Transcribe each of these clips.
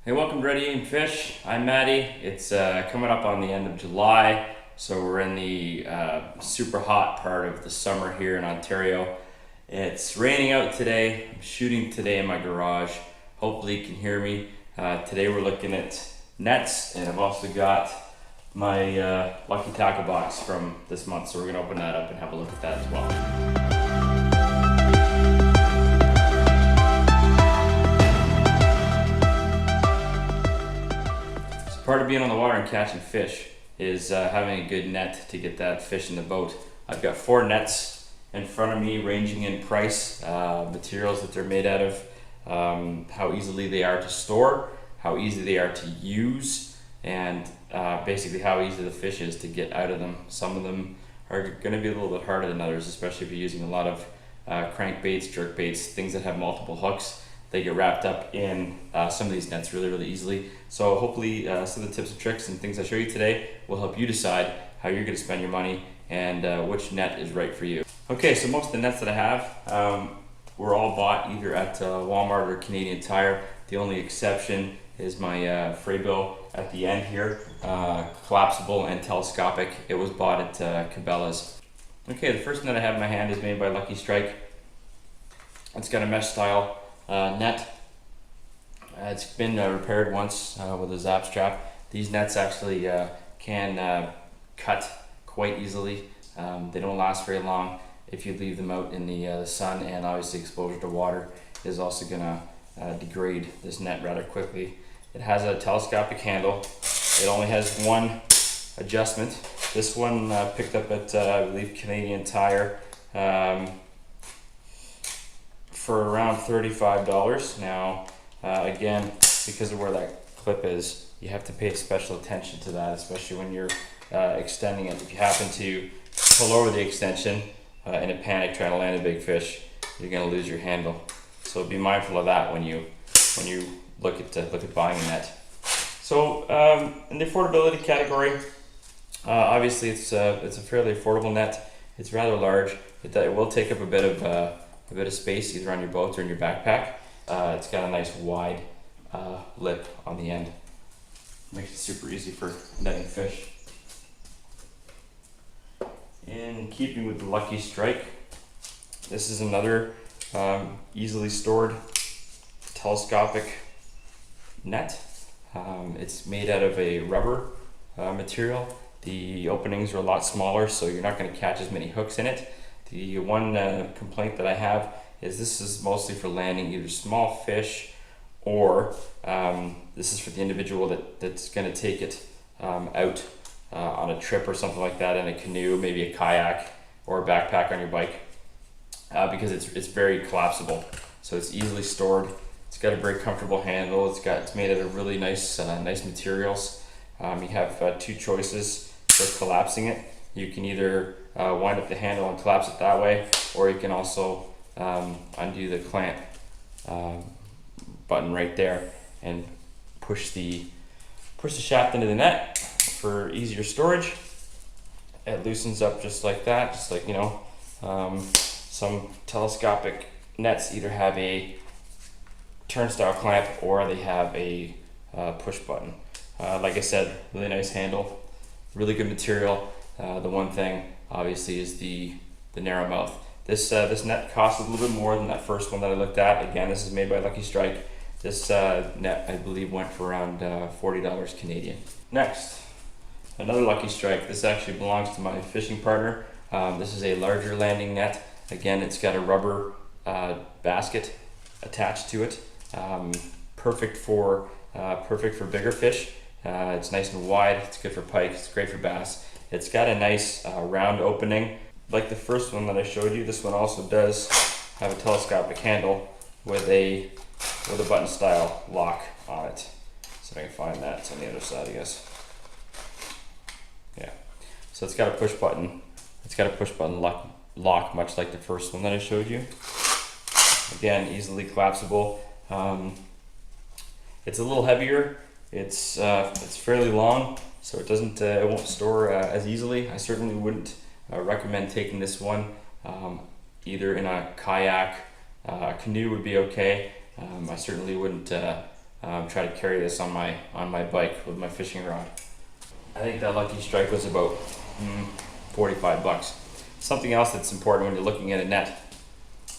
Hey, welcome to Ready Aim Fish. I'm Maddie. It's coming up on the end of July, so we're in the super hot part of the summer here in Ontario. It's raining out today. I'm shooting today in my garage. Hopefully you can hear me. Today we're looking at nets, and I've also got my Lucky Tackle box from this month, so we're gonna open that up and have a look at that as well. Part of being on the water and catching fish is having a good net to get that fish in the boat. I've got 4 nets in front of me, ranging in price, materials that they're made out of, how easily they are to store, how easy they are to use, and basically how easy the fish is to get out of them. Some of them are going to be a little bit harder than others, especially if you're using a lot of crankbaits, jerkbaits, things that have multiple hooks. They get wrapped up in some of these nets really easily. So hopefully some of the tips and tricks and things I show you today will help you decide how you're going to spend your money and which net is right for you. Okay, so most of the nets that I have were all bought either at Walmart or Canadian Tire. The only exception is my Frabill at the end here, collapsible and telescopic. It was bought at Cabela's. Okay, the first net I have in my hand is made by Lucky Strike. It's got a mesh style net. It's been repaired once with a zap strap. These nets actually can cut quite easily. They don't last very long if you leave them out in the sun, and obviously exposure to water is also going to degrade this net rather quickly. It has a telescopic handle. It only has one adjustment. This one picked up at I believe Canadian Tire for around $35. Now again, because of where that clip is, you have to pay special attention to that, especially when you're extending it. If you happen to pull over the extension in a panic trying to land a big fish, you're going to lose your handle. So be mindful of that when you look at buying a net. So in the affordability category, obviously it's a fairly affordable net. It's rather large. It will take up a bit of space either on your boat or in your backpack. It's got a nice wide lip on the end. Makes it super easy for netting fish. In keeping with the Lucky Strike, this is another easily stored telescopic net. It's made out of a rubber material. The openings are a lot smaller, so you're not going to catch as many hooks in it. The one complaint that I have is this is mostly for landing either small fish or this is for the individual that's going to take it out on a trip or something like that, in a canoe, maybe a kayak or a backpack on your bike, because it's very collapsible, so it's easily stored. It's got a very comfortable handle. It's made out of really nice materials. You have 2 choices for collapsing it. You can either wind up the handle and collapse it that way, or you can also undo the clamp button right there and push the shaft into the net for easier storage. It loosens up just like that, just like, some telescopic nets either have a turnstile clamp or they have a push button. Like I said, really nice handle, really good material. The one thing obviously is the narrow mouth. This net costs a little bit more than that first one that I looked at. Again, this is made by Lucky Strike. This net I believe went for around $40 Canadian. Next, another Lucky Strike. This actually belongs to my fishing partner. This is a larger landing net. Again, it's got a rubber basket attached to it. Perfect for bigger fish. It's nice and wide. It's good for pike. It's great for bass. It's got a nice round opening. Like the first one that I showed you, this one also does have a telescopic handle with a button style lock on it. So if I can find that, it's on the other side, I guess. Yeah. So it's got a push button. It's got a push button lock, much like the first one that I showed you. Again, easily collapsible. It's a little heavier. It's fairly long, so it won't store as easily. I certainly wouldn't recommend taking this one either in a kayak. Canoe would be okay. I certainly wouldn't try to carry this on my bike with my fishing rod. I think that Lucky Strike was about $45. Something else that's important when you're looking at a net,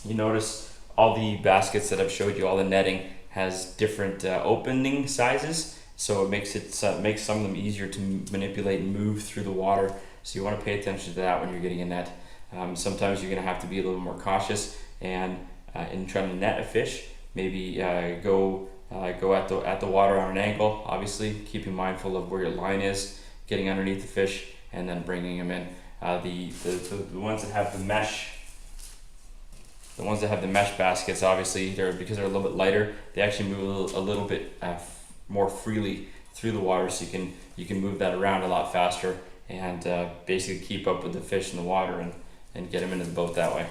you notice all the baskets that I've showed you, all the netting has different opening sizes, so it makes makes some of them easier to manipulate and move through the water. So you want to pay attention to that when you're getting a net. Sometimes you're going to have to be a little more cautious, and in trying to net a fish, maybe go at the water on an angle, obviously keeping mindful of where your line is, getting underneath the fish, and then bringing them in. The ones that have the mesh, baskets, obviously because they're a little bit lighter, they actually move a little bit more freely through the water, so you can move that around a lot faster and basically keep up with the fish in the water and get them into the boat that way.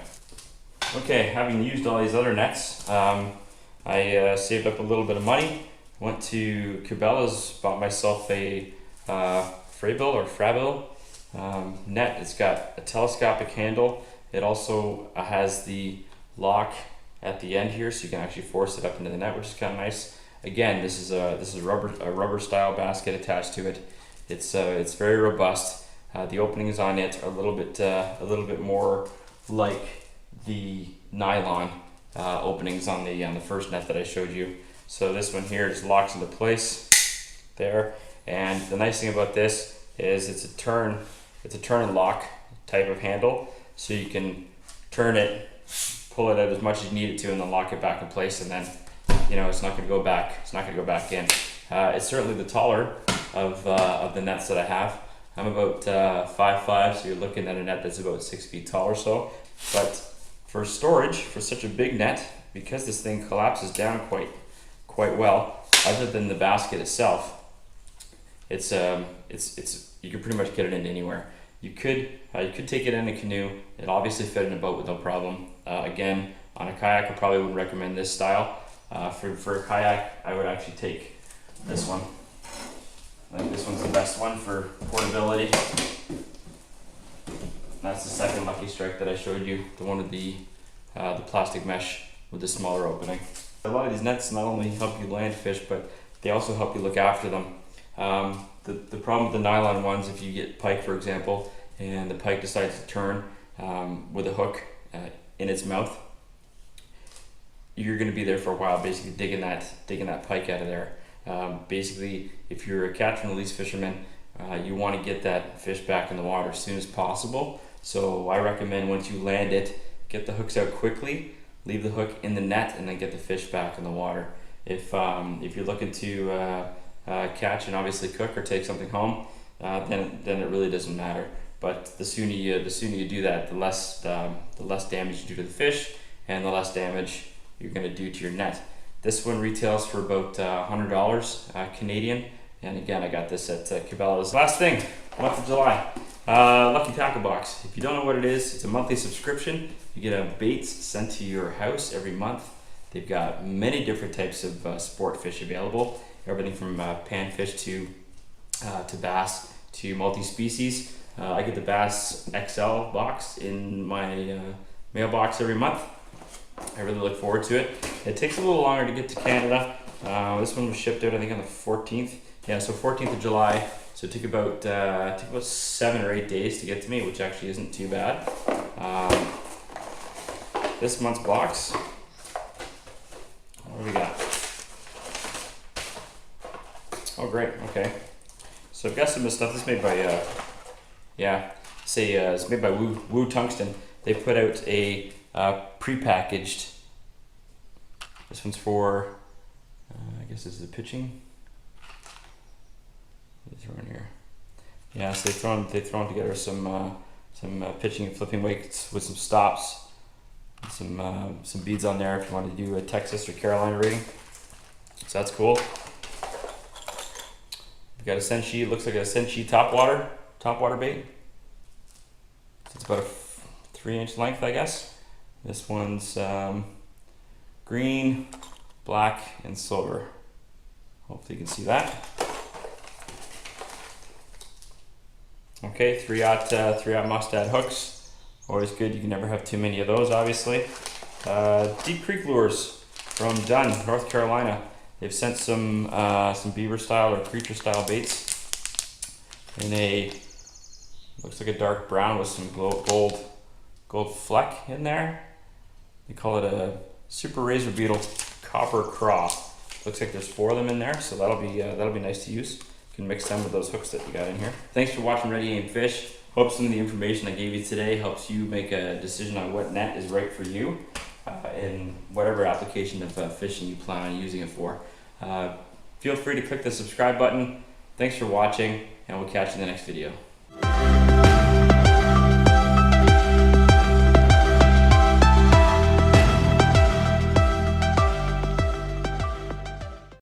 Okay, having used all these other nets, I saved up a little bit of money, went to Cabela's, bought myself a Frabill net. It's got a telescopic handle. It also has the lock at the end here, so you can actually force it up into the net, which is kind of nice. Again, this is a rubber style basket attached to it. It's very robust. The openings on it are a little bit more like the nylon openings on the first net that I showed you. So this one here just locks into place there. And the nice thing about this is it's a turn and lock type of handle, so you can turn it, pull it out as much as you need it to, and then lock it back in place, and then it's not going to go back in. It's certainly the taller of the nets that I have. I'm about 5'5", so you're looking at a net that's about 6 feet tall or so. But for storage, for such a big net, because this thing collapses down quite well, other than the basket itself, it's you can pretty much get it into anywhere. You could take it in a canoe. It obviously fit in a boat with no problem. Again, on a kayak, I probably wouldn't recommend this style. For a kayak, I would actually take this one. I think this one's the best one for portability. That's the second Lucky Strike that I showed you, the one with the plastic mesh with the smaller opening. A lot of these nets not only help you land fish, but they also help you look after them. The problem with the nylon ones, if you get pike, for example, and the pike decides to turn with a hook in its mouth, you're going to be there for a while, basically digging that pike out of there. Basically, if you're a catch and release fisherman, you want to get that fish back in the water as soon as possible. So I recommend once you land it, get the hooks out quickly, leave the hook in the net, and then get the fish back in the water. If you're looking to catch and obviously cook or take something home, then it really doesn't matter. But the sooner you do that, the less damage you do to the fish, and the less damage you're going to do to your net. This one retails for about $100 Canadian, and again, I got this at Cabela's. Last thing, month of July, Lucky Tackle Box. If you don't know what it is, it's a monthly subscription. You get a baits sent to your house every month. They've got many different types of sport fish available, everything from panfish to bass to multi-species. I get the Bass XL box in my mailbox every month. I really look forward to it. It takes a little longer to get to Canada. This one was shipped out, I think, on the 14th. Yeah, so 14th of July. So it took about 7 or 8 days to get to me, which actually isn't too bad. This month's box, what do we got? Oh, great. Okay. So I've got some of the stuff. This is made by, it's made by Woo Tungsten. They put out a pre-packaged. This one's for, I guess this is the pitching. They throw in here. Yeah, so they thrown together some pitching and flipping weights with some stops, some beads on there if you want to do a Texas or Carolina rigging. So that's cool. We've got a Senshi. It looks like a Senshi topwater bait. So it's about a 3-inch length, I guess. This one's green, black, and silver. Hopefully you can see that. Okay, 3/0 Mustad hooks. Always good. You can never have too many of those, obviously. Deep Creek lures from Dunn, North Carolina. They've sent some beaver style or creature style baits in a, looks like a dark brown with some gold fleck in there. They call it a Super Razor Beetle Copper Craw. Looks like there's 4 of them in there, so that'll be nice to use. You can mix them with those hooks that you got in here. Thanks for watching Ready Aim Fish. Hope some of the information I gave you today helps you make a decision on what net is right for you in whatever application of fishing you plan on using it for. Feel free to click the subscribe button. Thanks for watching, and we'll catch you in the next video.